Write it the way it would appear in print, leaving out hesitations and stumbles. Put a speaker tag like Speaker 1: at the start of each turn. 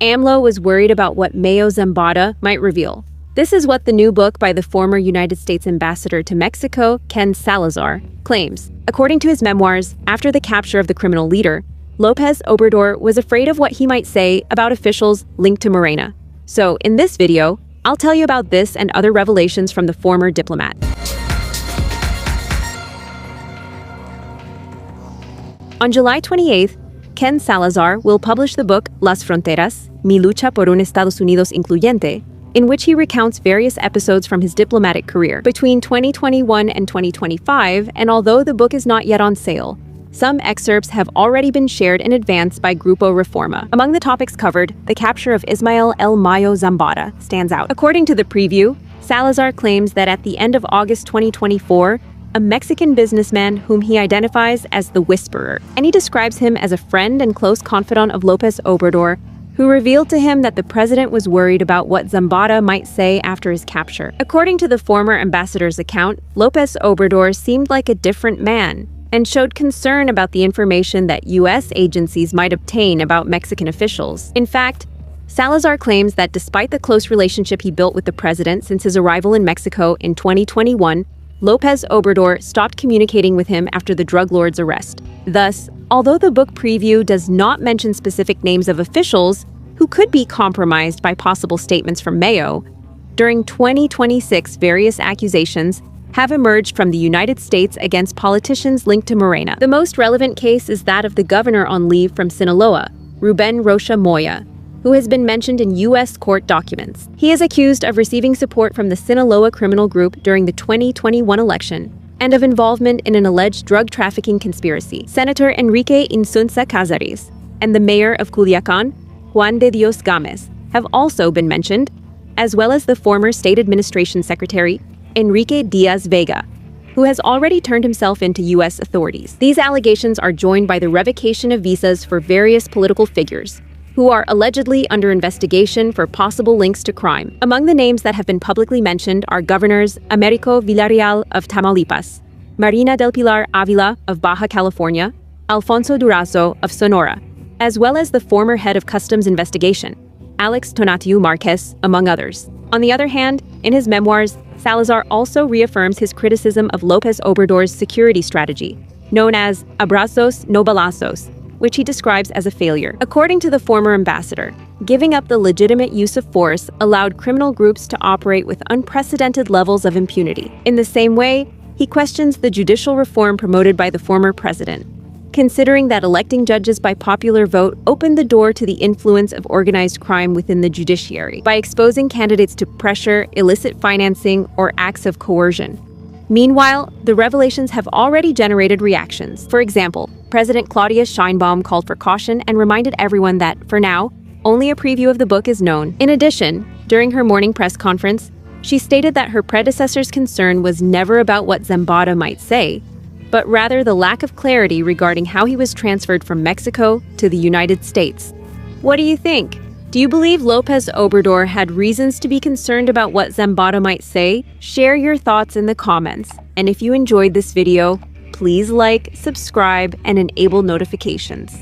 Speaker 1: AMLO was worried about what Mayo Zambada might reveal. This is what the new book by the former United States ambassador to Mexico, Ken Salazar, claims. According to his memoirs, after the capture of the criminal leader, López Obrador was afraid of what he might say about officials linked to Morena. So, in this video, I'll tell you about this and other revelations from the former diplomat. On July 28th, Ken Salazar will publish the book Las Fronteras, Mi lucha por un Estados Unidos incluyente, in which he recounts various episodes from his diplomatic career between 2021 and 2025, and although the book is not yet on sale, some excerpts have already been shared in advance by Grupo Reforma. Among the topics covered, the capture of Ismael El Mayo Zambada stands out. According to the preview, Salazar claims that at the end of August 2024, a Mexican businessman whom he identifies as the Whisperer, and he describes him as a friend and close confidant of López Obrador, who revealed to him that the president was worried about what Zambada might say after his capture. According to the former ambassador's account, López Obrador seemed like a different man and showed concern about the information that U.S. agencies might obtain about Mexican officials. In fact, Salazar claims that despite the close relationship he built with the president since his arrival in Mexico in 2021, López Obrador stopped communicating with him after the drug lord's arrest. Thus, although the book preview does not mention specific names of officials who could be compromised by possible statements from Mayo, during 2026 various accusations have emerged from the United States against politicians linked to Morena. The most relevant case is that of the governor on leave from Sinaloa, Ruben Rocha Moya, who has been mentioned in U.S. court documents. He is accused of receiving support from the Sinaloa criminal group during the 2021 election and of involvement in an alleged drug trafficking conspiracy. Senator Enrique Insunza Cazares and the mayor of Culiacan, Juan de Dios Gámez, have also been mentioned, as well as the former state administration secretary, Enrique Diaz Vega, who has already turned himself into U.S. authorities. These allegations are joined by the revocation of visas for various political figures, who are allegedly under investigation for possible links to crime. Among the names that have been publicly mentioned are Governors Américo Villarreal of Tamaulipas, Marina del Pilar Ávila of Baja California, Alfonso Durazo of Sonora, as well as the former head of Customs Investigation, Alex Tonatiu Marquez, among others. On the other hand, in his memoirs, Salazar also reaffirms his criticism of López Obrador's security strategy, known as abrazos no balazos, which he describes as a failure. According to the former ambassador, giving up the legitimate use of force allowed criminal groups to operate with unprecedented levels of impunity. In the same way, he questions the judicial reform promoted by the former president, considering that electing judges by popular vote opened the door to the influence of organized crime within the judiciary by exposing candidates to pressure, illicit financing, or acts of coercion. Meanwhile, the revelations have already generated reactions. For example, President Claudia Sheinbaum called for caution and reminded everyone that, for now, only a preview of the book is known. In addition, during her morning press conference, she stated that her predecessor's concern was never about what Zambada might say, but rather the lack of clarity regarding how he was transferred from Mexico to the United States. What do you think? Do you believe López Obrador had reasons to be concerned about what Zambada might say? Share your thoughts in the comments. And if you enjoyed this video, please like, subscribe, and enable notifications.